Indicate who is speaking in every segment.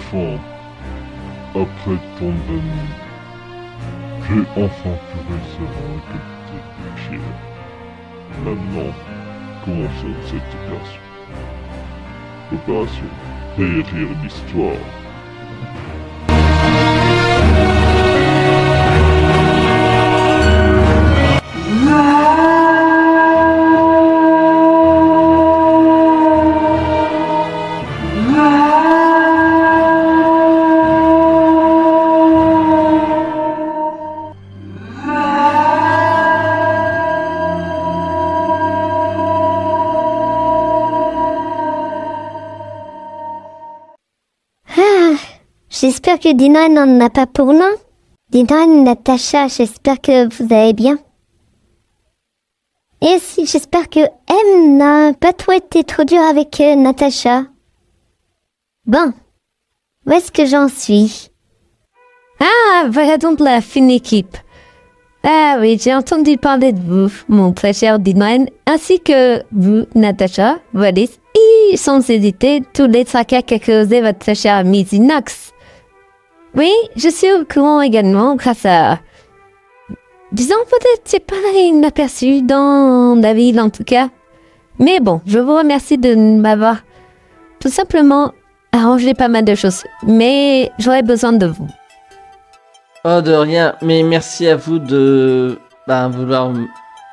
Speaker 1: Enfin, après tant d'années, j'ai enfin pu réussir à récolter des pierres. Maintenant, commençons cette opération. Opération Réécrire l'histoire.
Speaker 2: J'espère que Dina n'en a pas pour nous. Dina et Natacha, j'espère que vous allez bien. Et aussi, j'espère que M n'a pas trop été trop dur avec Natacha. Bon, où est-ce que j'en suis?
Speaker 3: Ah, voilà donc la fine équipe. Ah oui, j'ai entendu parler de vous, mon très cher Dinaen, ainsi que vous, Natacha, Wallis, et sans hésiter, tous les tracas qu'a causé votre très cher amie Zinox. Oui, je suis au courant également grâce à... Disons, peut-être c'est pas inaperçu dans la ville en tout cas. Mais bon, je vous remercie de m'avoir tout simplement arrangé pas mal de choses. Mais j'aurais besoin de vous.
Speaker 4: Oh, de rien, mais merci à vous de vouloir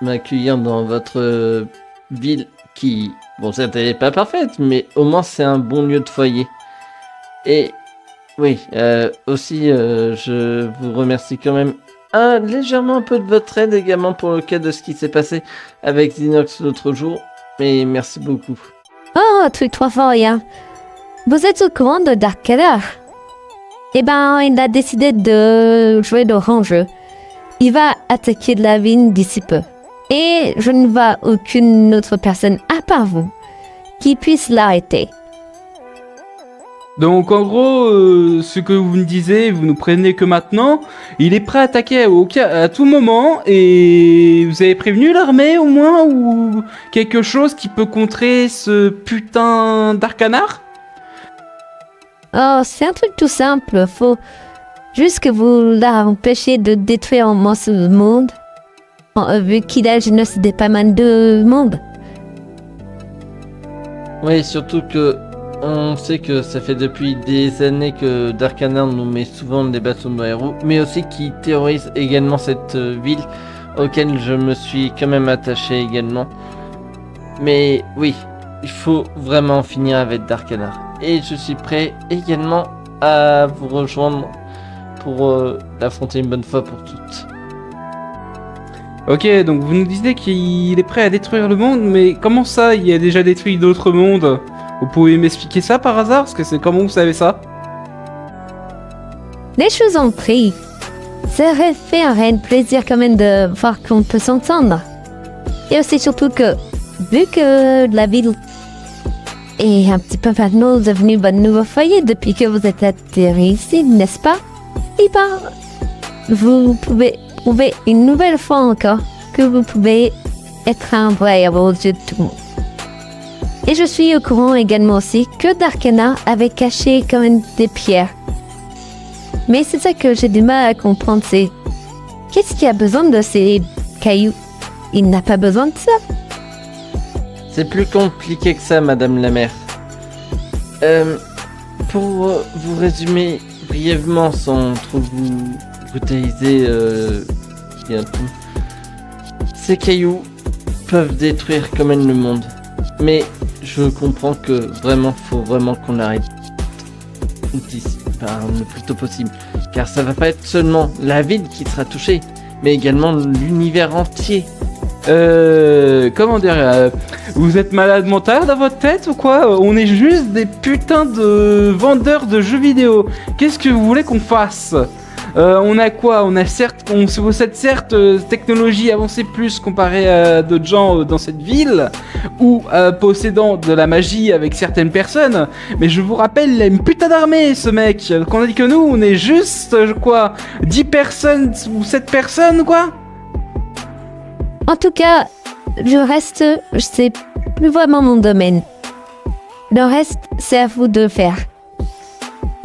Speaker 4: m'accueillir dans votre ville qui, bon, certes, elle n'est pas parfaite, mais au moins c'est un bon lieu de foyer. Et oui, aussi, je vous remercie quand même légèrement un peu de votre aide également pour le cas de ce qui s'est passé avec Zinox l'autre jour. Mais merci beaucoup.
Speaker 3: Oh, truc trop fort, rien. Vous êtes au courant de Dark Keller? Eh ben, il a décidé de jouer le grand jeu. Il va attaquer la ville d'ici peu. Et je ne vois aucune autre personne, à part vous, qui puisse l'arrêter.
Speaker 5: Donc en gros, ce que vous me disiez, vous nous prévenez que maintenant, il est prêt à attaquer à tout moment, et vous avez prévenu l'armée au moins, ou quelque chose qui peut contrer ce putain d'Arcanar?
Speaker 3: Oh, c'est un truc tout simple, faut juste que vous l'empêchiez de détruire en ce monde, vu qu'il a génocidé pas mal de monde.
Speaker 4: Oui, surtout que on sait que ça fait depuis des années que Darkanar nous met souvent des bâtons dans les roues, mais aussi qu'il terrorise également cette ville auquel je me suis quand même attaché également. Mais oui, il faut vraiment finir avec Darkanar. Et je suis prêt également à vous rejoindre pour l'affronter une bonne fois pour toutes.
Speaker 5: Ok, donc vous nous disiez qu'il est prêt à détruire le monde, mais comment ça, il a déjà détruit d'autres mondes? Vous pouvez m'expliquer ça par hasard? Parce que c'est comment vous savez ça?
Speaker 3: Les choses ont pris. Ça aurait fait un réel plaisir quand même de voir qu'on peut s'entendre. Et aussi surtout que, vu que la ville est un petit peu maintenant devenue votre nouveau foyer depuis que vous êtes atterri ici, n'est-ce pas? Et ben, vous pouvez prouver une nouvelle fois encore que vous pouvez être un vrai héros aux yeux de tout le monde. Et je suis au courant également aussi que Darkanar avait caché quand même des pierres. Mais c'est ça que j'ai du mal à comprendre, c'est... Qu'est-ce qui a besoin de ces cailloux? Il n'a pas besoin de ça.
Speaker 4: C'est plus compliqué que ça, Madame la Mère. Pour vous résumer brièvement, sans trop vous brutaliser bientôt, ces cailloux peuvent détruire quand même le monde. Mais je comprends que vraiment, faut vraiment qu'on arrête d'ici, le plus tôt possible. Car ça va pas être seulement la ville qui sera touchée, mais également l'univers entier.
Speaker 5: Comment dire, vous êtes malade mental dans votre tête ou quoi? On est juste des putains de vendeurs de jeux vidéo. Qu'est-ce que vous voulez qu'on fasse? On a quoi? On possède certes technologie avancée plus comparée à d'autres gens dans cette ville, ou possédant de la magie avec certaines personnes, mais je vous rappelle, il a une putain d'armée ce mec. Qu'on a dit que nous, on est juste, 10 personnes ou 7 personnes, quoi?
Speaker 3: En tout cas, c'est plus vraiment mon domaine. Le reste, c'est à vous de faire.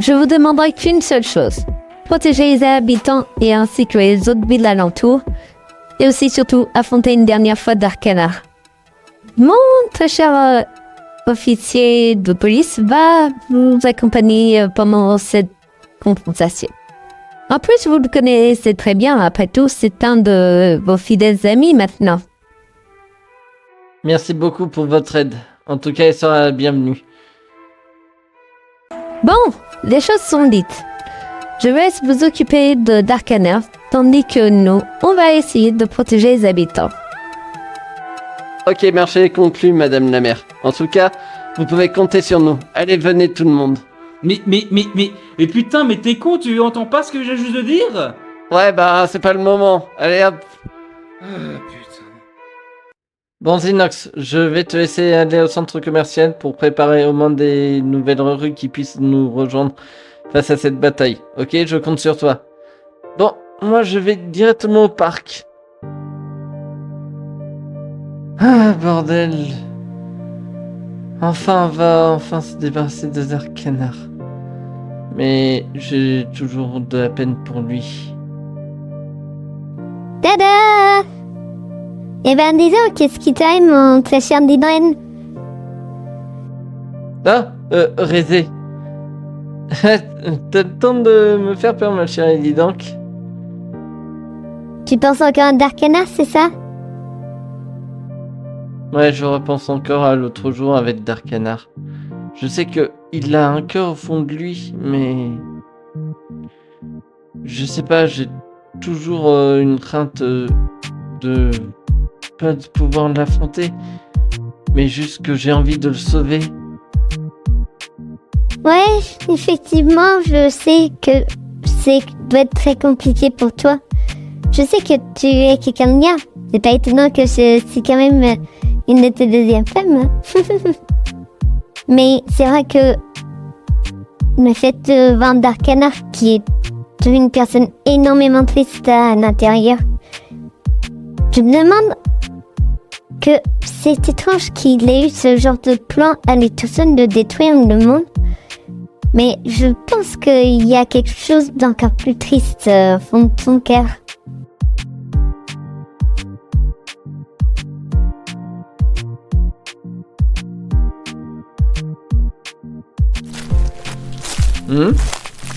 Speaker 3: je vous demanderai qu'une seule chose. Protéger les habitants et ainsi que les autres villes alentours. Et aussi surtout affronter une dernière fois Darkana. Mon très cher officier de police va vous accompagner pendant cette confrontation. En plus, vous le connaissez très bien. Après tout, c'est un de vos fidèles amis maintenant.
Speaker 4: Merci beaucoup pour votre aide. En tout cas, elle sera la bienvenue.
Speaker 3: Bon, les choses sont dites. Je vous laisse vous occuper de Darkana, tandis que nous, on va essayer de protéger les habitants.
Speaker 4: Ok, marché conclu, madame la maire. En tout cas, vous pouvez compter sur nous. Allez, venez tout le monde.
Speaker 5: Mais putain, mais t'es con, tu entends pas ce que j'ai juste de dire?
Speaker 4: Ouais, bah, c'est pas le moment. Allez, hop.
Speaker 5: Ah, putain.
Speaker 4: Bon, Zinox, je vais te laisser aller au centre commercial pour préparer au moins des nouvelles recrues qui puissent nous rejoindre face à cette bataille. Ok, je compte sur toi. Bon, moi, je vais directement au parc. Ah, bordel. Enfin, on va enfin se débarrasser de Darkana. Mais j'ai toujours de la peine pour lui.
Speaker 2: Tada! Eh ben, dis donc, qu'est-ce qui t'aime, mon très cher Didren?
Speaker 4: Ah, Rézé. T'as le temps de me faire peur, ma chérie, dis donc.
Speaker 2: Tu penses encore à Darkana, c'est ça?
Speaker 4: Ouais, je repense encore à l'autre jour avec Darkana. Je sais que il a un cœur au fond de lui, mais... Je sais pas, j'ai toujours une crainte de... Pas de pouvoir l'affronter, mais juste que j'ai envie de le sauver.
Speaker 2: Ouais, effectivement, je sais que doit être très compliqué pour toi. Je sais que tu es quelqu'un de bien. C'est pas étonnant que c'est quand même une de tes deuxièmes femmes. Mais c'est vrai que le fait de voir Darkana, qui est une personne énormément triste à l'intérieur, je me demande que c'est étrange qu'il ait eu ce genre de plan à lui tout seul de détruire le monde. Mais je pense qu'il y a quelque chose d'encore plus triste au fond de son cœur.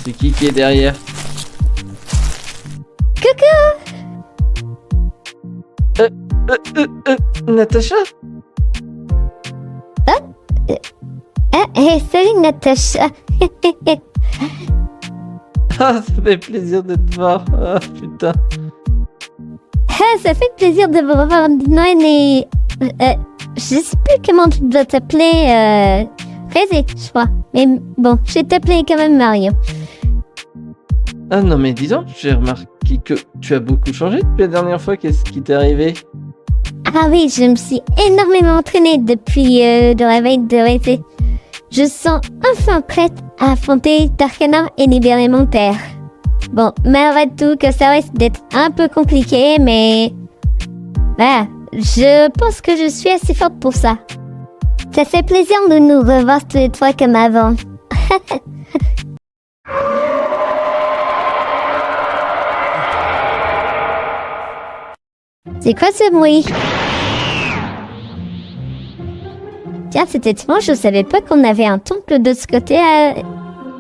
Speaker 4: C'est qui est derrière? Natacha?
Speaker 2: Salut Natacha.
Speaker 4: Ah, ça fait plaisir de te voir. Ah, putain.
Speaker 2: Ça fait plaisir de vous revoir, Noël, et je sais plus comment tu dois t'appeler, Rézé, je crois. Mais bon, je vais t'appeler quand même Mario.
Speaker 4: Ah non, mais dis donc, j'ai remarqué que tu as beaucoup changé depuis la dernière fois. Qu'est-ce qui t'est arrivé?
Speaker 2: Ah oui, je me suis énormément entraînée depuis le réveil de Rézé. Je sens enfin prête à affronter Darkana et libérer mon père. Bon, malgré tout que ça risque d'être un peu compliqué, mais... Voilà, je pense que je suis assez forte pour ça. Ça fait plaisir de nous revoir tous les trois comme avant. C'est quoi ce bruit? Tiens, c'est étrange, je savais pas qu'on avait un temple de ce côté.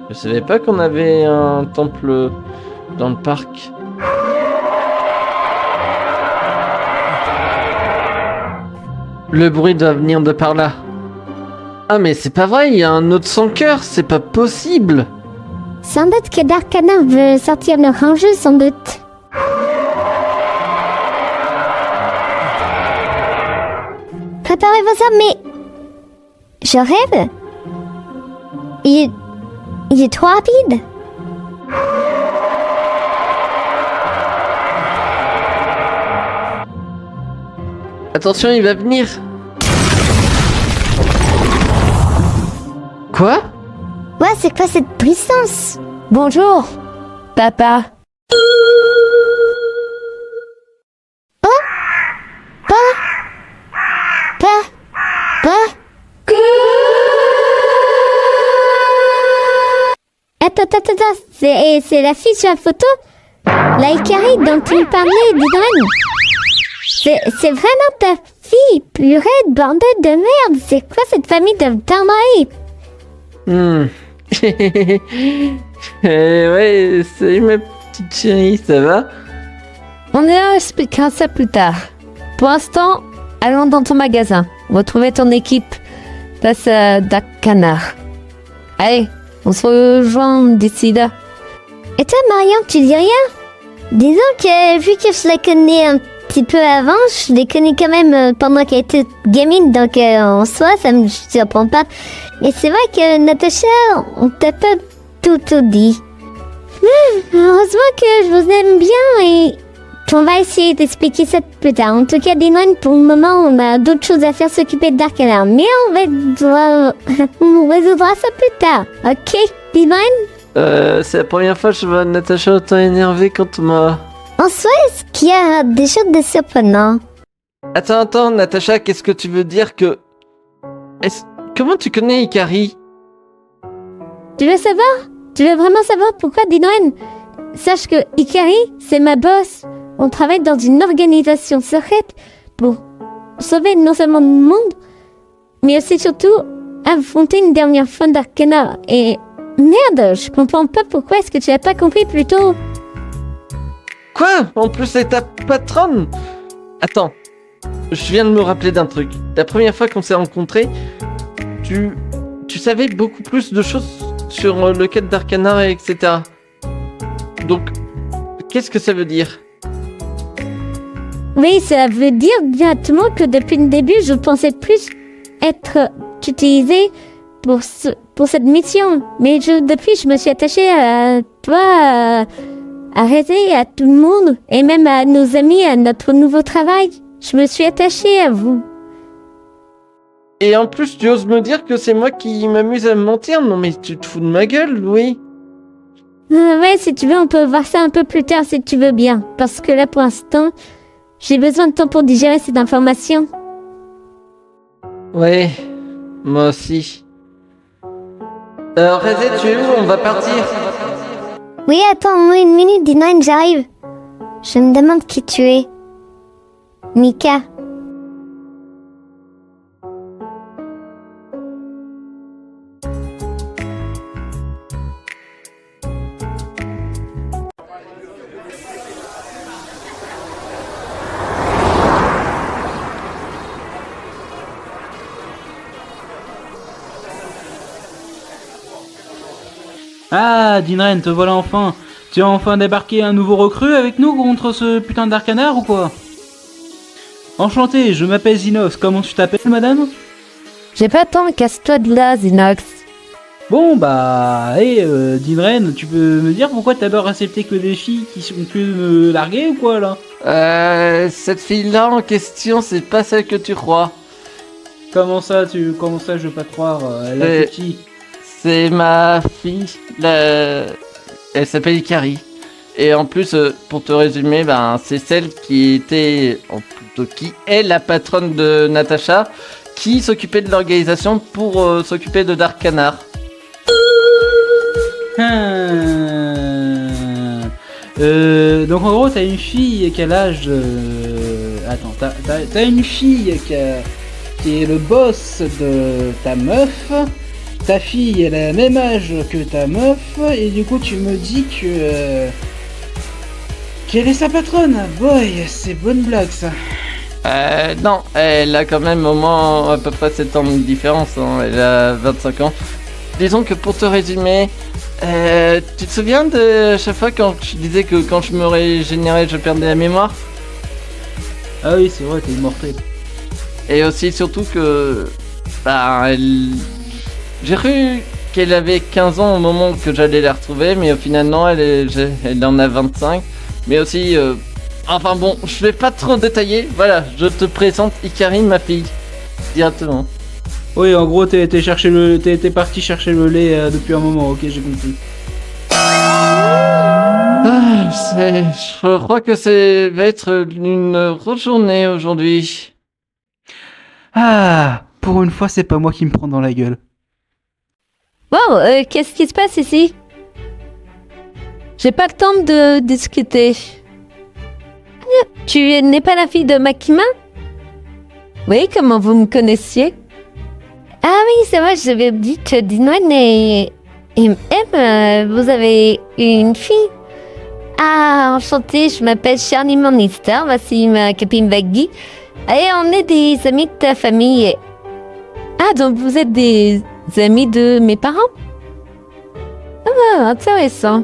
Speaker 4: Je savais pas qu'on avait un temple dans le parc. Le bruit doit venir de par là. Ah mais c'est pas vrai, il y a un autre sans cœur, c'est pas possible.
Speaker 2: Sans doute que Darkana veut sortir le rangeux, sans doute. Préparez-vous ça, mais... Je rêve. Il est trop rapide.
Speaker 4: Attention, il va venir. Quoi?
Speaker 2: Ouais, c'est quoi cette puissance?
Speaker 3: Bonjour, papa.
Speaker 2: c'est la fille sur la photo, la Ikari dont tu me parlais, Didren. C'est vraiment ta fille, purée de bordel de merde. C'est quoi cette famille de tarmaïs?
Speaker 4: Ouais, salut ma petite chérie, ça va?
Speaker 3: On expliquera ça plus tard. Pour l'instant, allons dans ton magasin. Retrouver ton équipe face à Dark Canard. Allez, on se rejoint d'ici là.
Speaker 2: Et toi, Marion, tu dis rien? Disons que, vu que je la connais un petit peu avant, je l'ai connue quand même pendant qu'elle était gamine, donc en soi, ça me surprend pas. Mais c'est vrai que Natacha, on t'a pas tout dit. Heureusement que je vous aime bien et on va essayer d'expliquer ça plus tard. En tout cas, Dinoine, pour le moment, on a d'autres choses à faire, s'occuper de Dark Canard. Mais on résoudra ça plus tard. Ok, Dinoine?
Speaker 4: C'est la première fois que je vois Natacha autant énervée contre moi.
Speaker 2: En soi, est-ce qu'il y a des choses de surprenant?
Speaker 4: Attends, Natacha, qu'est-ce que tu veux dire que... Comment tu connais Ikari?
Speaker 2: Tu veux savoir? Tu veux vraiment savoir pourquoi, Dinoen? Sache que Ikari, c'est ma boss. On travaille dans une organisation secrète pour sauver non seulement le monde, mais aussi surtout affronter une dernière fois Dark Canard. Et merde, je comprends pas pourquoi est-ce que tu l'as pas compris plus tôt.
Speaker 4: Quoi? En plus, c'est ta patronne? Attends, je viens de me rappeler d'un truc. La première fois qu'on s'est rencontrés, tu savais beaucoup plus de choses sur le cas de Dark Canard, etc. Donc, qu'est-ce que ça veut dire?
Speaker 2: Oui, ça veut dire directement que depuis le début, je pensais plus être utilisée pour cette mission. Mais depuis, je me suis attachée à toi, à Rézé, à tout le monde, et même à nos amis, à notre nouveau travail. Je me suis attachée à vous.
Speaker 4: Et en plus, tu oses me dire que c'est moi qui m'amuse à me mentir? Non mais tu te fous de ma gueule, oui.
Speaker 2: Ouais, si tu veux, on peut voir ça un peu plus tard si tu veux bien. Parce que là, pour l'instant, j'ai besoin de temps pour digérer cette information.
Speaker 4: Ouais, moi aussi. Rézé, tu es où? On va partir.
Speaker 2: Oui, attends-moi une minute, Dinaine, j'arrive. Je me demande qui tu es. Mika.
Speaker 5: Ah, Dinren, te voilà enfin. Tu as enfin débarqué un nouveau recrue avec nous contre ce putain de Dark Canard ou quoi? Enchanté, je m'appelle Zinox. Comment tu t'appelles, madame?
Speaker 3: J'ai pas tant, casse-toi de là, Zinox.
Speaker 5: Bon, bah, Dinren, tu peux me dire pourquoi t'as peur accepter que des filles qui sont que larguées ou quoi, là?
Speaker 4: Cette fille-là en question, c'est pas celle que tu crois.
Speaker 5: Comment ça, je veux pas te croire? Elle a qui?
Speaker 4: C'est ma fille. Elle s'appelle Ikari. Et en plus, pour te résumer, ben, c'est celle qui était, plutôt qui est la patronne de Natacha, qui s'occupait de l'organisation pour s'occuper de Dark Canard.
Speaker 5: Donc en gros, t'as une fille qui a l'âge. Attends, t'as une fille qui est le boss de ta meuf. Ta fille, elle a le même âge que ta meuf, et du coup, tu me dis que. Qu'elle est sa patronne. Boy, c'est bonne blague ça.
Speaker 4: Non, elle a quand même au moins à peu près 7 ans de différence, hein. Elle a 25 ans. Disons que pour te résumer, tu te souviens de chaque fois quand je disais que quand je me régénérais, je perdais la mémoire?
Speaker 5: Ah oui, c'est vrai, t'es immortel.
Speaker 4: Et aussi, surtout que. Bah, j'ai cru qu'elle avait 15 ans au moment que j'allais la retrouver, mais au final, non, elle en a 25. Mais aussi. Enfin bon, je vais pas trop détailler. Voilà, je te présente Ikari, ma fille. Directement.
Speaker 5: Oui, en gros, t'es parti chercher le lait depuis un moment, ok, j'ai compris.
Speaker 4: Je crois que ça va être une grosse journée aujourd'hui.
Speaker 5: Ah, pour une fois, c'est pas moi qui me prends dans la gueule.
Speaker 3: Wow, qu'est-ce qui se passe ici? J'ai pas le temps de discuter. Tu n'es pas la fille de Makima? Oui, comment vous me connaissiez?
Speaker 2: Ah oui, c'est vrai, j'avais dit que Dinwan et M, vous avez une fille. Ah, enchantée, je m'appelle Charlie Morningstar, voici ma copine Baggy. Et on est des amis de ta famille.
Speaker 3: Ah, donc vous êtes des amis de mes parents? Ah, intéressant.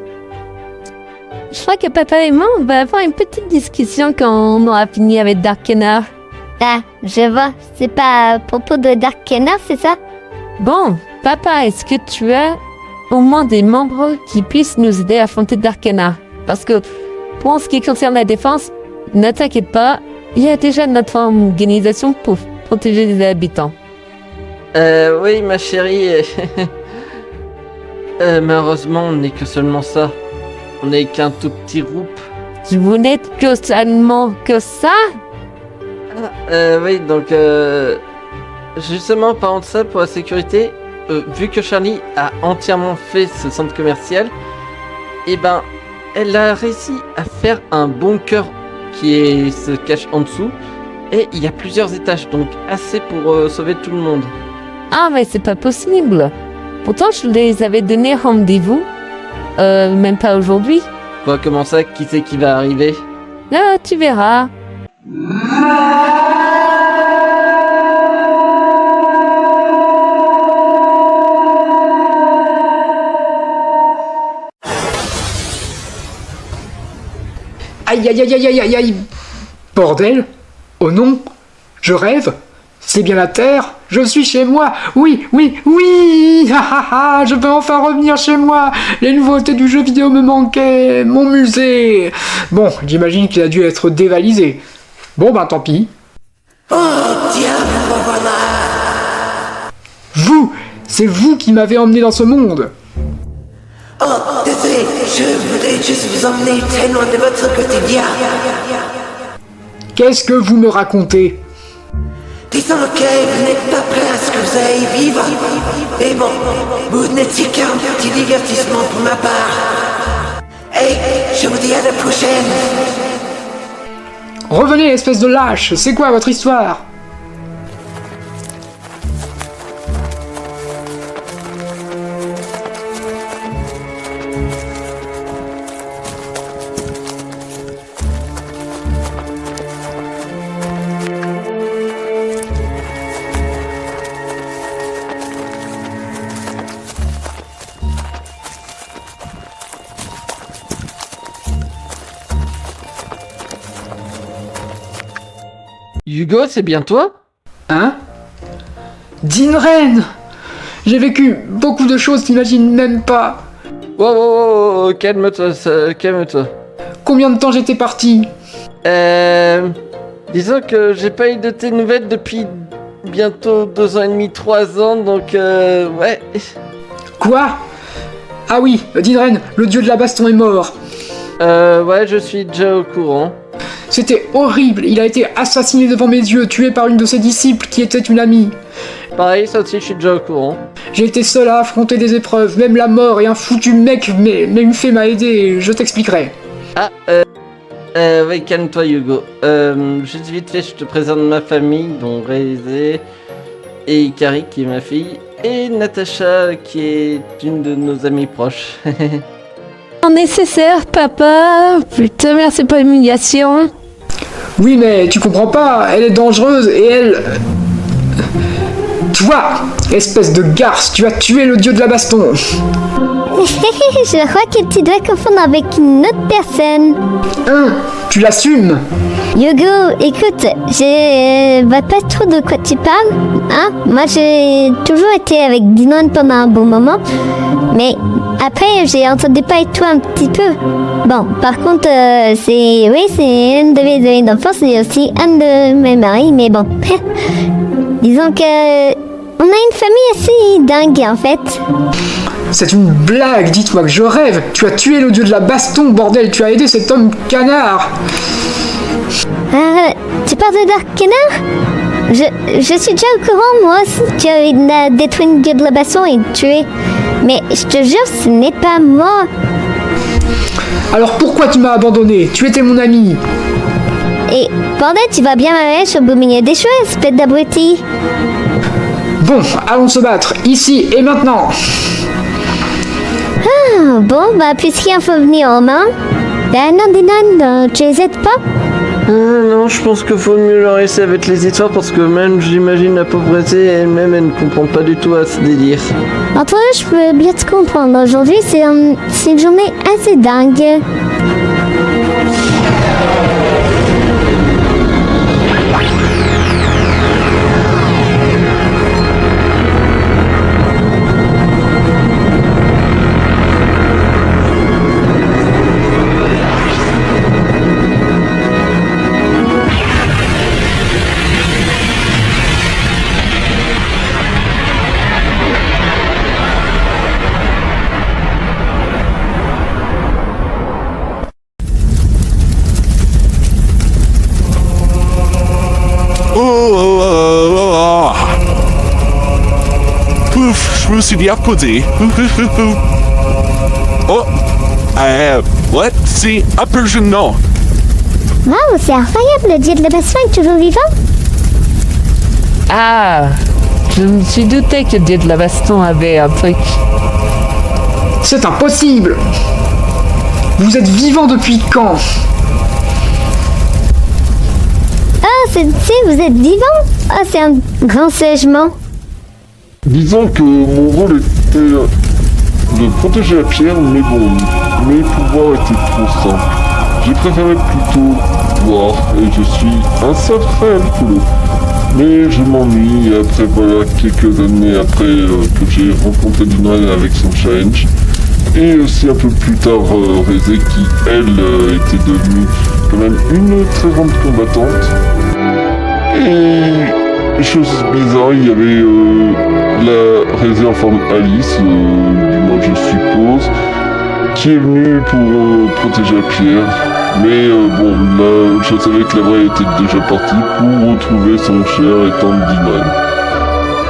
Speaker 3: Je crois que papa et moi, on va avoir une petite discussion quand on aura fini avec Dark Canard.
Speaker 2: Ah, je vois, c'est pas à propos de Dark Canard, c'est ça?
Speaker 3: Bon, papa, est-ce que tu as au moins des membres qui puissent nous aider à affronter Dark Canard? Parce que pour ce qui concerne la défense, ne t'inquiète pas, il y a déjà notre organisation pour protéger les habitants.
Speaker 4: Oui, ma chérie. Malheureusement, on n'est que seulement ça. On n'est qu'un tout petit groupe.
Speaker 3: Vous n'êtes que seulement que ça?
Speaker 4: Oui, donc justement, parlant de ça, pour la sécurité, vu que Charlie a entièrement fait ce centre commercial, eh ben, elle a réussi à faire un bunker se cache en dessous, et il y a plusieurs étages, donc assez pour sauver tout le monde.
Speaker 3: Ah, mais c'est pas possible. Pourtant, je les avais donné rendez-vous. Même pas aujourd'hui.
Speaker 4: Quoi, comment ça? Qui c'est qui va arriver?
Speaker 3: Là, tu verras.
Speaker 6: Aïe aïe aïe aïe aïe aïe aïe. Bordel. Oh non. Je rêve. C'est bien la Terre. Je suis chez moi. Oui, oui, oui. Ha ha ha. Je peux enfin revenir chez moi. Les nouveautés du jeu vidéo me manquaient. Mon musée. Bon, j'imagine qu'il a dû être dévalisé. Bon, ben tant pis.
Speaker 7: Oh, diable, voilà.
Speaker 6: Vous. C'est vous qui m'avez emmené dans ce monde.
Speaker 7: Oh, désolé, je voudrais juste vous emmener très loin de votre quotidien.
Speaker 6: Qu'est-ce que vous me racontez?
Speaker 7: Disons que vous n'êtes pas prêt à ce que vous allez vivre. Mais bon, vous n'étiez qu'un petit divertissement pour ma part. Et je vous dis à la prochaine.
Speaker 6: Revenez, espèce de lâche. C'est quoi votre histoire?
Speaker 4: Hugo, c'est bien toi?
Speaker 6: Hein? Dinren! J'ai vécu beaucoup de choses, t'imagines même pas.
Speaker 4: Wow, calme-toi, calme-toi.
Speaker 6: Combien de temps j'étais parti?
Speaker 4: Disons que j'ai pas eu de tes nouvelles depuis bientôt 2 ans et demi, 3 ans, donc ouais.
Speaker 6: Quoi? Ah oui, Dinren, le dieu de la baston est mort.
Speaker 4: Ouais, je suis déjà au courant.
Speaker 6: C'était horrible, il a été assassiné devant mes yeux, tué par une de ses disciples qui était une amie.
Speaker 4: Pareil, ça aussi, je suis déjà au courant.
Speaker 6: J'ai été seul à affronter des épreuves, même la mort et un foutu mec, mais une fée m'a aidé, je t'expliquerai.
Speaker 4: Oui, calme-toi, Hugo. Juste vite fait, je te présente ma famille, dont Rézé et Ikari, qui est ma fille, et Natacha, qui est une de nos amies proches.
Speaker 3: Nécessaire, papa. Putain, merci pour l'humiliation.
Speaker 6: Oui, mais tu comprends pas, elle est dangereuse et elle... Toi, espèce de garce, tu as tué le dieu de la baston.
Speaker 2: Je crois que tu dois confondre avec une autre personne.
Speaker 6: Hein? Tu l'assumes?
Speaker 2: Yogo, écoute, je vois pas trop de quoi tu parles. Hein? Moi, j'ai toujours été avec Dinon pendant un bon moment. Mais après, j'ai entendu parler de toi un petit peu. Bon, par contre, c'est une de mes amies d'enfance et aussi un de mes maris. Mais bon, disons que on a une famille assez dingue en fait.
Speaker 6: C'est une blague, dis-toi que je rêve. Tu as tué le dieu de la baston, bordel, tu as aidé cet homme canard.
Speaker 2: Tu parles de Dark Canard? Je suis déjà au courant, moi aussi, tu as détruit une dieu de la baston et tué. Mais je te jure, ce n'est pas moi.
Speaker 6: Alors pourquoi tu m'as abandonné? Tu étais mon ami.
Speaker 2: Et bordel, tu vas bien m'arrêter sur le milieu des choses, espèce d'abruti.
Speaker 6: Bon, allons se battre, ici et maintenant.
Speaker 2: Ah, bon, bah, puisqu'il faut venir en main, ben non, Dylan, tu les aides pas?
Speaker 4: Non, je pense qu'il faut mieux leur laisser avec les histoires parce que même, j'imagine, la pauvreté elle-même, elle ne comprend pas du tout à ce délire.
Speaker 2: Entre eux, je peux bien te comprendre. Aujourd'hui, c'est une journée assez dingue.
Speaker 1: Pouf, je me suis bien posé. Oh, what? C'est un peu gênant.
Speaker 2: Wow, c'est incroyable, le dieu de la baston est toujours vivant.
Speaker 3: Ah, je me suis douté que Dieu de la baston avait un truc.
Speaker 6: C'est impossible. Vous êtes vivant depuis quand?
Speaker 2: Ah, vous êtes vivant? Ah, c'est un grand sagement.
Speaker 1: Disons que mon rôle était de protéger la pierre, mais bon, mes pouvoirs étaient trop simples. J'ai préféré plutôt voir, et je suis un sacré alcoolo. Mais je m'ennuie, et après voilà, quelques années après que j'ai rencontré Dylan avec son challenge, et aussi un peu plus tard Rézé qui, elle, était devenue quand même une très grande combattante. Et chose bizarre, il y avait la Rézé en forme Alice, du moins je suppose, qui est venue pour protéger la pierre. Mais bon, là, je savais que la vraie était déjà partie pour retrouver son cher et tendre Dylan.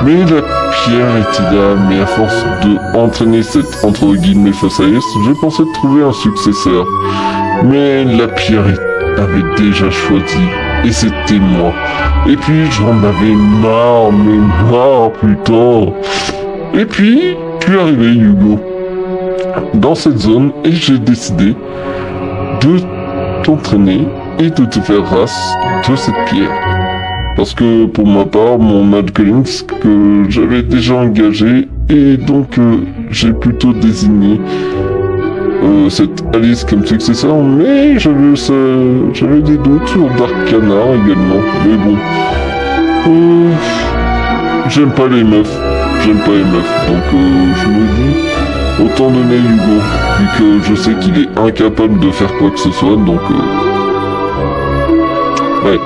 Speaker 1: Mais la pierre était là, mais à force de entraîner cette entre guillemets fausse Alice, je pensais trouver un successeur. Mais la pierre avait déjà choisi, et c'était moi. Et puis j'en avais marre, mais marre putain. Et puis arrivé Hugo dans cette zone, et j'ai décidé de t'entraîner et de te faire race de cette pierre. Parce que pour ma part, mon Mad Collins que j'avais déjà engagé, et donc j'ai plutôt désigné cette Alice comme successeur, mais j'avais des doutes sur Darkana également. Mais bon, j'aime pas les meufs, donc je me dis, autant donner Hugo, vu que je sais qu'il est incapable de faire quoi que ce soit, donc ouais.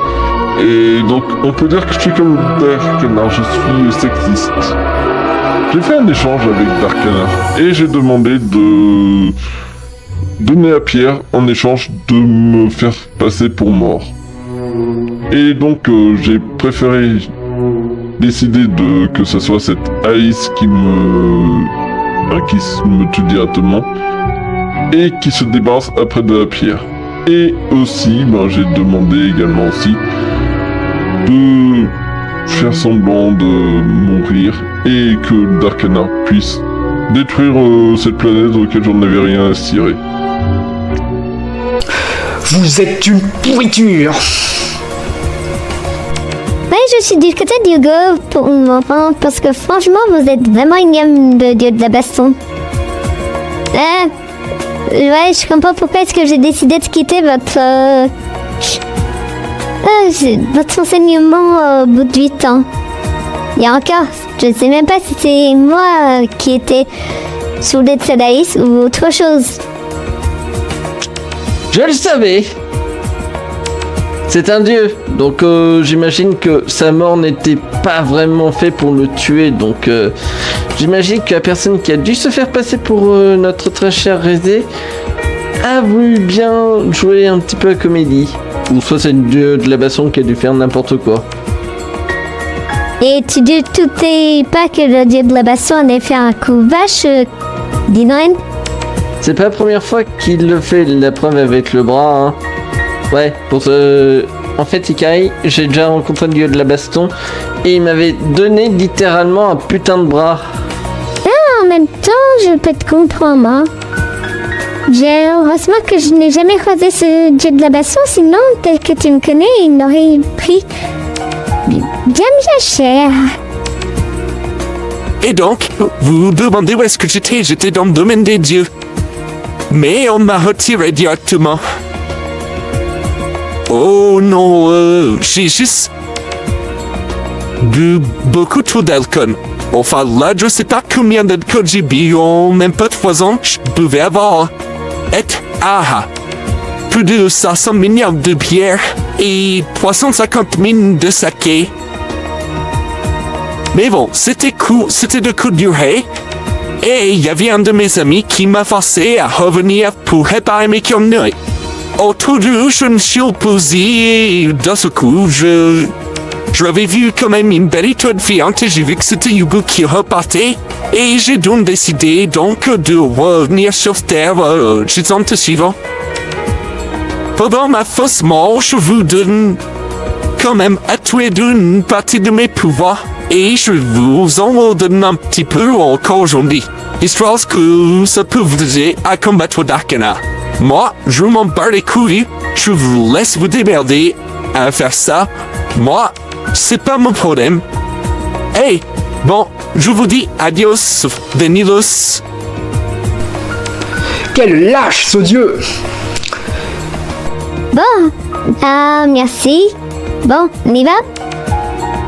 Speaker 1: Et donc on peut dire que je suis comme Darkana, je suis sexiste. J'ai fait un échange avec Darkana, et j'ai demandé de donner à Pierre en échange de me faire passer pour mort. Et donc j'ai préféré décider que ce soit cette Alice qui me tue directement et qui se débarrasse après de la pierre. Et aussi, j'ai demandé également aussi de faire semblant de mourir et que Darkana puisse détruire cette planète auquel j'en avais rien à cirer.
Speaker 6: Vous êtes une pourriture.
Speaker 2: Ouais, je suis du côté d'Hugo pour le moment, parce que franchement, vous êtes vraiment une gamme de dieu de la baston. Ouais, je comprends pourquoi est-ce que j'ai décidé de quitter votre enseignement au bout de 8 ans. Il y a encore, je ne sais même pas si c'est moi qui étais sous les Tsadaïs ou autre chose.
Speaker 4: Je le savais. C'est un dieu, donc j'imagine que sa mort n'était pas vraiment fait pour le tuer, donc j'imagine que la personne qui a dû se faire passer pour notre très cher Rézé a voulu bien jouer un petit peu à comédie. Ou soit c'est le dieu de la baston qui a dû faire n'importe quoi.
Speaker 2: Et tu dis tout est pas que le dieu de la baston ait fait un coup vache, Dylan?
Speaker 4: C'est pas la première fois qu'il le fait, la preuve avec le bras, hein. Ouais, en fait, Ikari, j'ai déjà rencontré le dieu de la baston, et il m'avait donné littéralement un putain de bras.
Speaker 2: En même temps, je peux te comprendre. Hein. Heureusement que je n'ai jamais croisé ce dieu de la baston, sinon, tel que tu me connais, il m'aurait pris bien cher.
Speaker 8: Et donc, vous vous demandez où est-ce que j'étais? J'étais dans le domaine des dieux. Mais on m'a retiré directement. Oh non, j'ai juste bu beaucoup trop d'alcool. Enfin là, je sais pas combien d'alcool j'ai bu en même pas 3 ans. Je buvais avant. Plus de 500 milliards de bière et 350 000 de saké. Mais bon, c'était cool, c'était de courte durée. Et il y avait un de mes amis qui m'a forcé à revenir pour réparer mes conneries. Autour d'eux, je me suis opposé et d'un seul coup, je l'avais vu quand même une belle étoile fiante et j'ai vu que c'était Yugo qui repartait. Et j'ai donc décidé donc de revenir sur Terre, juste en te suivant. Pendant ma fausse mort, je vous donne quand même à tous les deux une partie de mes pouvoirs. Et je vous en donne un petit peu encore aujourd'hui. Histoire que ça peut vous aider à combattre Darkana. Moi, je m'en bats les couilles. Je vous laisse vous démerder à faire ça. Moi, c'est pas mon problème. Hey, bon, je vous dis adios, venidos.
Speaker 6: Quel lâche, ce dieu!
Speaker 2: Bon, merci. Bon, on y va?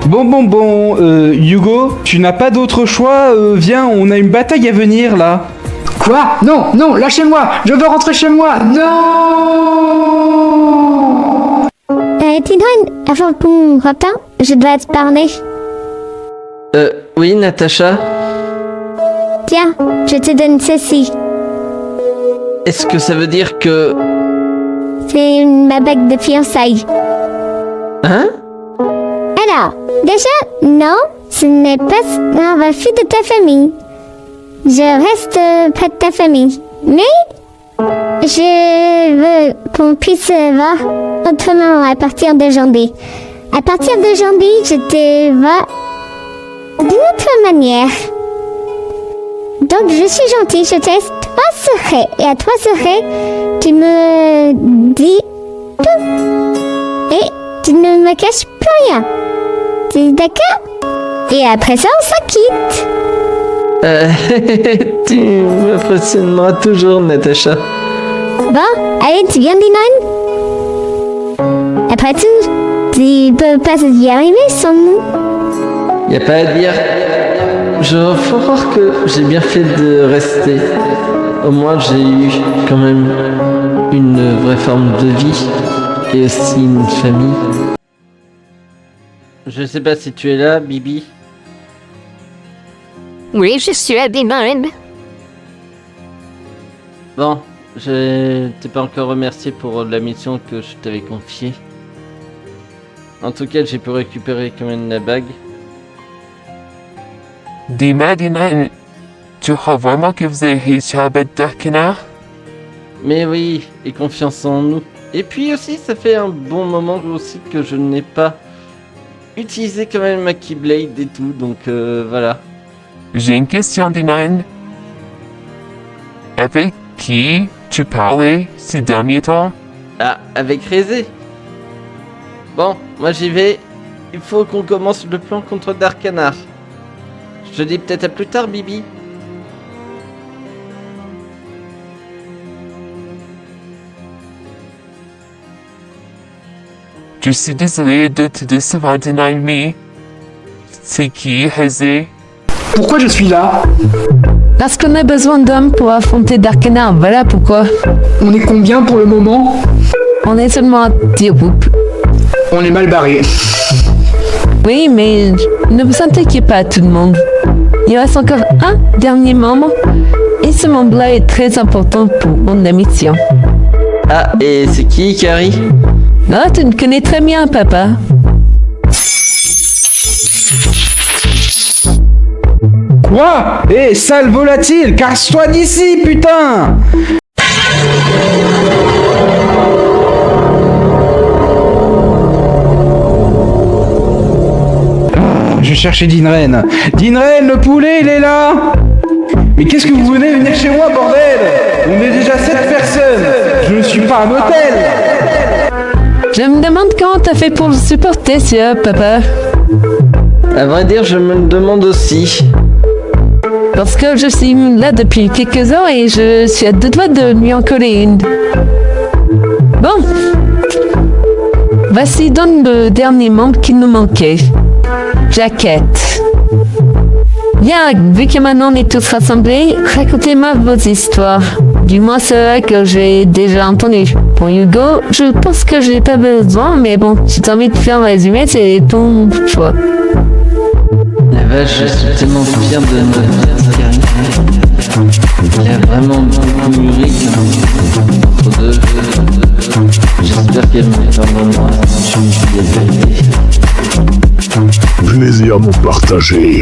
Speaker 5: Bon, Hugo, tu n'as pas d'autre choix, viens, on a une bataille à venir là.
Speaker 6: Quoi? Non, lâchez-moi! Je veux rentrer chez moi! Non!
Speaker 2: Tidouane, avant qu'on repart, je dois te parler.
Speaker 4: Oui, Natacha?
Speaker 2: Tiens, je te donne ceci.
Speaker 4: Est-ce que ça veut dire que...
Speaker 2: C'est ma bague de fiançailles.
Speaker 4: Hein?
Speaker 2: Alors, déjà, non, ce n'est pas un refus de ta famille. Je reste près de ta famille. Mais, je veux qu'on puisse voir autrement à partir d'aujourd'hui. À partir d'aujourd'hui, je te vois d'une autre manière. Donc, je suis gentille, je te laisse 3 secrets. Et à 3 secrets, tu me dis tout. Et tu ne me caches plus rien. T'es d'accord? Et après ça, on s'en quitte.
Speaker 4: Tu m'impressionneras toujours, Natacha.
Speaker 2: Bon, allez, tu viens, Dinon? Après tout, tu peux pas y arriver sans nous.
Speaker 4: Y a pas à dire. Faut croire que j'ai bien fait de rester. Au moins, j'ai eu quand même une vraie forme de vie et aussi une famille. Je sais pas si tu es là, Bibi.
Speaker 9: Oui, je suis à Dinon.
Speaker 4: Bon, je t'ai pas encore remercié pour la mission que je t'avais confiée. En tout cas, j'ai pu récupérer quand même la bague.
Speaker 8: Dis-moi, Dinan, tu crois vraiment que vous avez réussi à battre Darkana?
Speaker 4: Mais oui, et confiance en nous. Et puis aussi, ça fait un bon moment aussi que je n'ai pas utilisé quand même ma Keyblade et tout, donc voilà.
Speaker 8: J'ai une question, Dinan. Avec qui tu parlais ces derniers temps?
Speaker 4: Ah, avec Rézé. Bon, moi j'y vais. Il faut qu'on commence le plan contre Darkanar. Je te dis peut-être à plus tard, Bibi.
Speaker 8: Je suis désolé de te décevoir, Dinan, mais c'est qui, Rézé?
Speaker 6: Pourquoi je suis là?
Speaker 3: Parce qu'on a besoin d'hommes pour affronter Darkana, voilà pourquoi.
Speaker 6: On est combien pour le moment?
Speaker 3: On est seulement un petit groupe.
Speaker 6: On est mal barré.
Speaker 3: Oui, mais ne vous inquiétez pas tout le monde. Il reste encore un dernier membre, et ce membre-là est très important pour la mission.
Speaker 4: Ah, et c'est qui, Ikari?
Speaker 3: Ah, tu me connais très bien, papa.
Speaker 5: Quoi? Eh, sale volatile, casse-toi d'ici, putain! Je cherchais Dinren. Dinren, le poulet, il est là! Mais qu'est-ce que vous venez venir chez moi, bordel? On est déjà 7 personnes! Je ne suis pas un hôtel!
Speaker 3: Je me demande comment t'as fait pour le supporter, ça, papa.
Speaker 4: À vrai dire, je me le demande aussi.
Speaker 3: Parce que je suis là depuis quelques heures et je suis à 2 doigts de lui en coller une. Bon. Voici donc le dernier membre qui nous manquait. Jacket. Bien, vu que maintenant on est tous rassemblés, racontez-moi vos histoires. Du moins ceux que j'ai déjà entendus. Pour Hugo, je pense que j'ai pas besoin, mais bon, si t'as envie de faire un résumé, c'est ton choix.
Speaker 4: La vache, je suis tellement fier de notre petite Karine. Elle a vraiment beaucoup mûri entre deux. J'espère qu'elle me pardonnera si je me dis la vérité.
Speaker 1: Plaisir non partagé.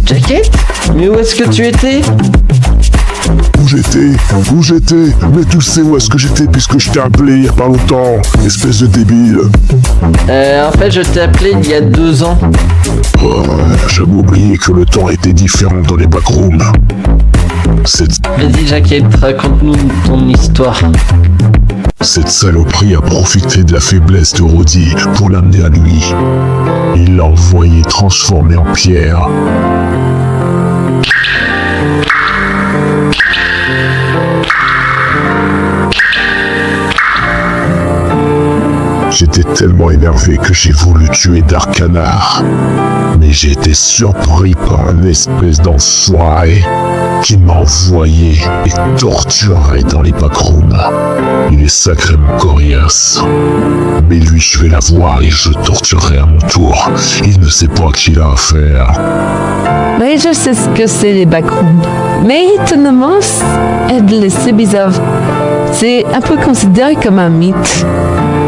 Speaker 4: Jacket? Mais où est-ce que tu étais?
Speaker 1: Où j'étais? Mais tu sais où est-ce que j'étais puisque je t'ai appelé il y a pas longtemps, espèce de débile.
Speaker 4: En fait, je t'ai appelé il y a 2 ans.
Speaker 1: Oh, j'avais oublié que le temps était différent dans les backrooms.
Speaker 4: Vas-y, Jacket, raconte-nous ton histoire.
Speaker 1: Cette saloperie a profité de la faiblesse de Roddy pour l'amener à lui. Il l'a envoyé transformé en pierre. J'étais tellement énervé que j'ai voulu tuer Darkanar. Mais j'ai été surpris par un espèce d'enfoiré qui m'a envoyé et torturé dans les backrooms. Il est sacrément coriace. Mais lui, je vais la voir et je torturerai à mon tour. Il ne sait pas qui il a affaire.
Speaker 3: Oui, je sais ce que c'est les backrooms. Mais étonnamment, c'est bizarre. C'est un peu considéré comme un mythe.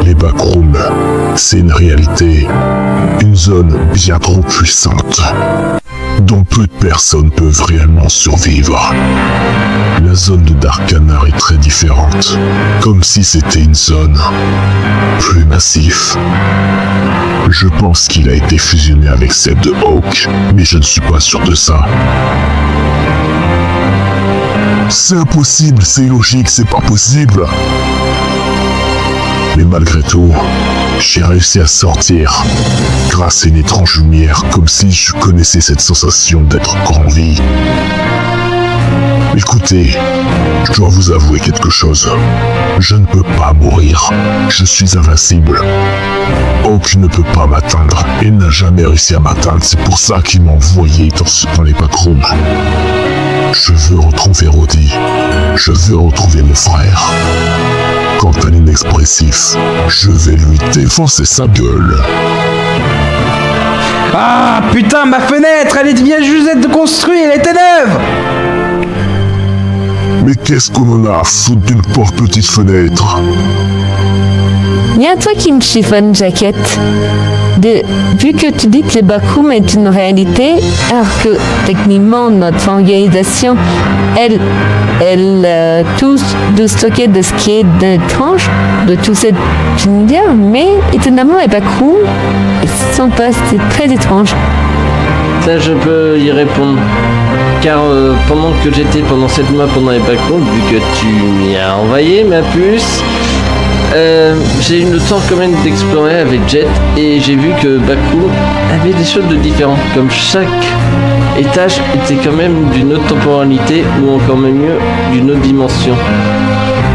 Speaker 1: Les backrooms, c'est une réalité. Une zone bien trop puissante, dont peu de personnes peuvent réellement survivre. La zone de Darkanar est très différente, comme si c'était une zone plus massive. Je pense qu'il a été fusionné avec celle de Hawk, mais je ne suis pas sûr de ça. C'est impossible, c'est illogique, c'est pas possible. Mais malgré tout, j'ai réussi à sortir grâce à une étrange lumière, comme si je connaissais cette sensation d'être encore en vie. Écoutez, je dois vous avouer quelque chose. Je ne peux pas mourir. Je suis invincible. Hawk ne peut pas m'atteindre et n'a jamais réussi à m'atteindre. C'est pour ça qu'il m'a envoyé dans les backrooms. Je veux retrouver Roddy. Je veux retrouver mon frère. Quant à l'inexpressif, je vais lui défoncer sa gueule.
Speaker 5: Ah putain, ma fenêtre, elle vient juste d'être construite, elle était neuve!
Speaker 1: Mais qu'est-ce qu'on en a à foutre d'une pauvre petite fenêtre?
Speaker 3: Il y a toi qui me chiffonne, Jacket. Vu que tu dis que les backrooms est une réalité, alors que techniquement notre organisation, elle tout de stocker de ce qui est d'étrange de tout cet univers, mais étonnamment les backrooms sont pas, c'est très étrange.
Speaker 4: Ça, je peux y répondre. Car pendant que j'étais pendant 7 mois pendant les backrooms, vu que tu m'y as envoyé ma puce, j'ai eu le temps quand même d'explorer avec Jet et j'ai vu que Backroom avait des choses de différentes, comme chaque étage était quand même d'une autre temporalité ou encore même mieux d'une autre dimension.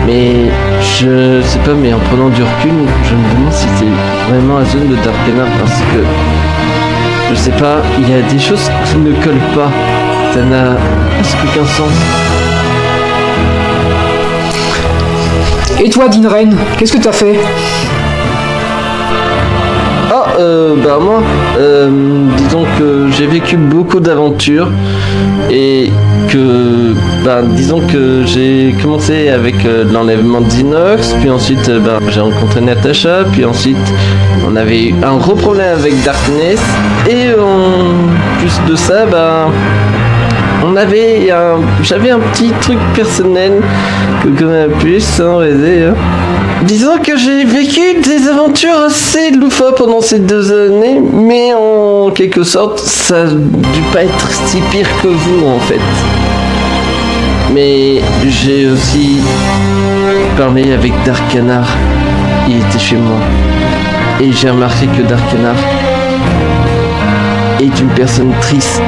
Speaker 4: Mais je sais pas, mais en prenant du recul, je me demande si c'est vraiment la zone de Darkanar parce que je sais pas, il y a des choses qui ne collent pas, ça n'a presque aucun sens.
Speaker 6: Et toi, Dinren, qu'est-ce que t'as fait?
Speaker 4: Oh, disons que j'ai vécu beaucoup d'aventures et que, disons que j'ai commencé avec l'enlèvement d'Inox, puis ensuite, j'ai rencontré Natacha, puis ensuite, on avait eu un gros problème avec Darkness, et en plus de ça, j'avais un petit truc personnel que comme un plus, hein, Rézé, hein. Disons que j'ai vécu des aventures assez loufoques pendant ces 2 années, mais en quelque sorte, ça a dû pas être si pire que vous, en fait. Mais j'ai aussi parlé avec Dark Canard. Il était chez moi. Et j'ai remarqué que Dark Canard est une personne triste.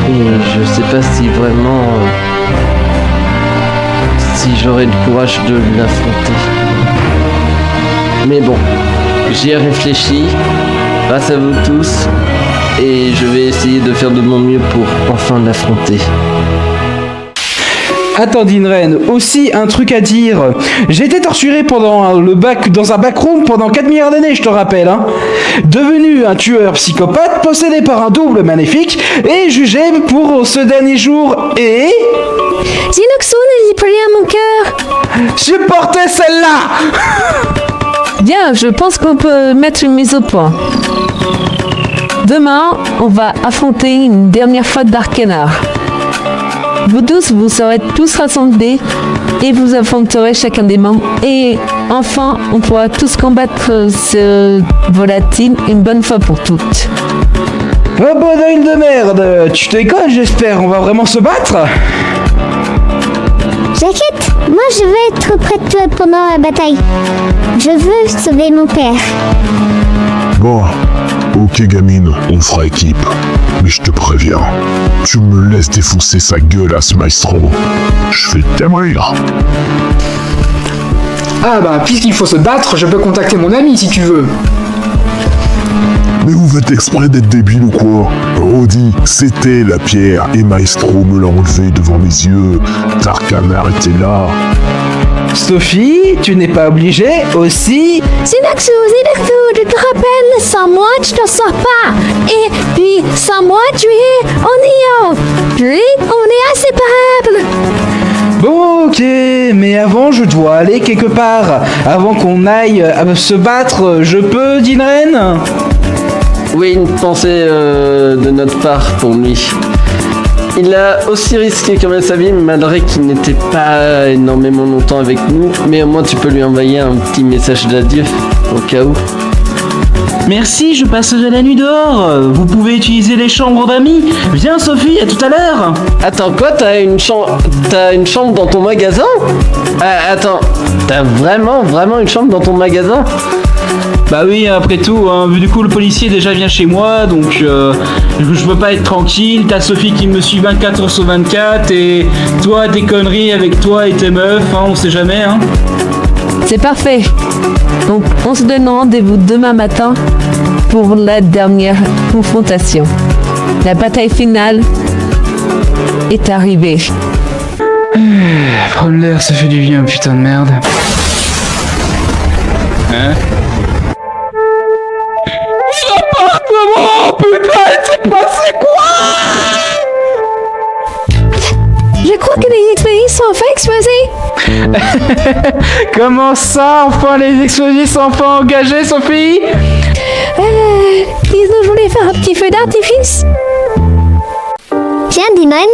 Speaker 4: Et je sais pas si vraiment... si j'aurai le courage de l'affronter. Mais bon, j'y ai réfléchi, grâce à vous tous, et je vais essayer de faire de mon mieux pour enfin l'affronter.
Speaker 5: Attends, Dinren, aussi un truc à dire. J'ai été torturé dans un backroom pendant 4 milliards d'années, je te rappelle, hein. Devenu un tueur psychopathe, possédé par un double maléfique, et jugé pour ce dernier jour, et...
Speaker 3: Zinoxo ne dit plus rien à mon cœur.
Speaker 5: Supportez celle-là.
Speaker 3: Bien, je pense qu'on peut mettre une mise au point. Demain, on va affronter une dernière fois Dark Canard. Vous tous, vous serez tous rassemblés et vous affronterez chacun des membres. Et enfin, on pourra tous combattre ce volatile une bonne fois pour toutes.
Speaker 5: Oh bonhomme de merde, tu déconnes j'espère, on va vraiment se battre?
Speaker 2: J'inquiète, moi je vais être près de toi pendant la bataille. Je veux sauver mon père.
Speaker 1: Bon, ok gamine, on fera équipe. Mais je te préviens, tu me laisses défoncer sa gueule à ce maestro. Je vais t'aimer.
Speaker 6: Ah puisqu'il faut se battre, je peux contacter mon ami si tu veux.
Speaker 1: Mais vous faites exprès d'être débile ou quoi? Rodi, c'était la pierre et Maestro me l'a enlevé devant mes yeux. Dark Canard était là.
Speaker 5: Sophie, tu n'es pas obligée aussi.
Speaker 3: Zinaxu, je te rappelle, sans moi tu t'en sors pas. Et puis, sans moi tu es en Nio. Puis, on est inséparables.
Speaker 5: Bon, ok, mais avant je dois aller quelque part. Avant qu'on aille se battre, je peux, Dinren?
Speaker 4: Oui, une pensée de notre part pour lui. Il a aussi risqué quand même sa vie, malgré qu'il n'était pas énormément longtemps avec nous. Mais au moins tu peux lui envoyer un petit message d'adieu, au cas où.
Speaker 5: Merci, je passerai la nuit dehors. Vous pouvez utiliser les chambres d'amis. Viens Sophie, à tout à l'heure.
Speaker 4: Attends, quoi? T'as une chambre dans ton magasin? Attends, t'as vraiment une chambre dans ton magasin?
Speaker 5: Bah oui, après tout, hein, du coup le policier déjà vient chez moi, donc je peux pas être tranquille. T'as Sophie qui me suit 24 sur 24 et toi des conneries avec toi et tes meufs, hein, on sait jamais, hein.
Speaker 3: C'est parfait. Donc, on se donne rendez-vous demain matin pour la dernière confrontation. La bataille finale est arrivée.
Speaker 6: Prendre l'air, ça fait du bien, putain de merde. Hein?
Speaker 5: Oh putain, c'est passé quoi?
Speaker 3: Je crois que les explosifs sont enfin explosés.
Speaker 5: Comment ça, enfin les explosifs sont enfin engagés, Sophie?
Speaker 3: Ils nous voulaient faire un petit feu d'artifice.
Speaker 2: Tiens, Dinren,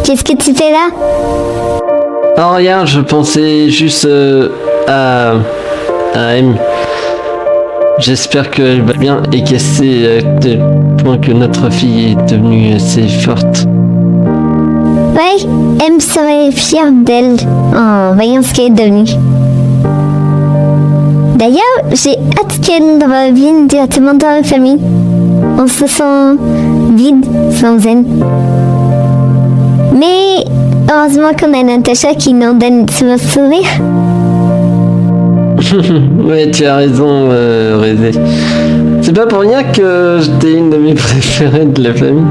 Speaker 2: qu'est-ce que tu fais là?
Speaker 4: Oh rien, je pensais juste à M. J'espère qu'elle va bien et qu'elle sait à tel point que notre fille est devenue assez forte.
Speaker 2: Ouais, M serait fière d'elle en voyant ce qu'elle est devenue. D'ailleurs, j'ai hâte qu'elle revienne directement dans la famille. On se sent vide sans elle. Mais heureusement qu'on a Natacha qui nous donne ce sourire.
Speaker 4: Ouais, tu as raison, Rézé. C'est pas pour rien que j'étais une de mes préférées de la famille.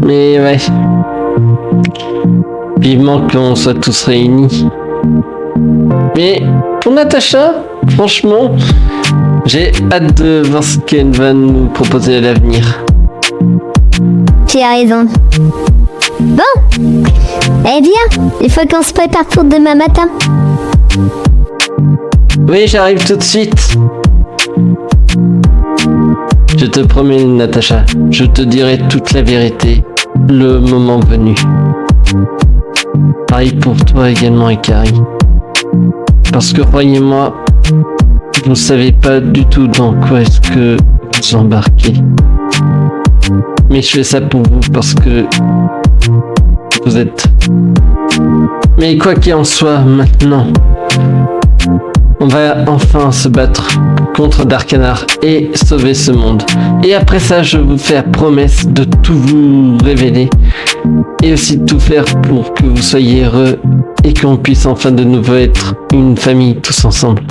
Speaker 4: Mais ouais. Vivement qu'on soit tous réunis. Mais pour Natacha, franchement, j'ai hâte de voir ce qu'elle va nous proposer à l'avenir.
Speaker 2: Tu as raison. Bon. Eh bien, il faut qu'on se prépare pour demain matin.
Speaker 4: Oui, j'arrive tout de suite. Je te promets, Natacha, je te dirai toute la vérité le moment venu. Pareil pour toi également, Ikari. Parce que croyez-moi, vous ne savez pas du tout dans quoi est-ce que vous embarquez. Mais je fais ça pour vous parce que vous êtes... Mais quoi qu'il en soit, maintenant, on va enfin se battre contre Darkanar et sauver ce monde. Et après ça, je vous fais la promesse de tout vous révéler et aussi de tout faire pour que vous soyez heureux et qu'on puisse enfin de nouveau être une famille tous ensemble.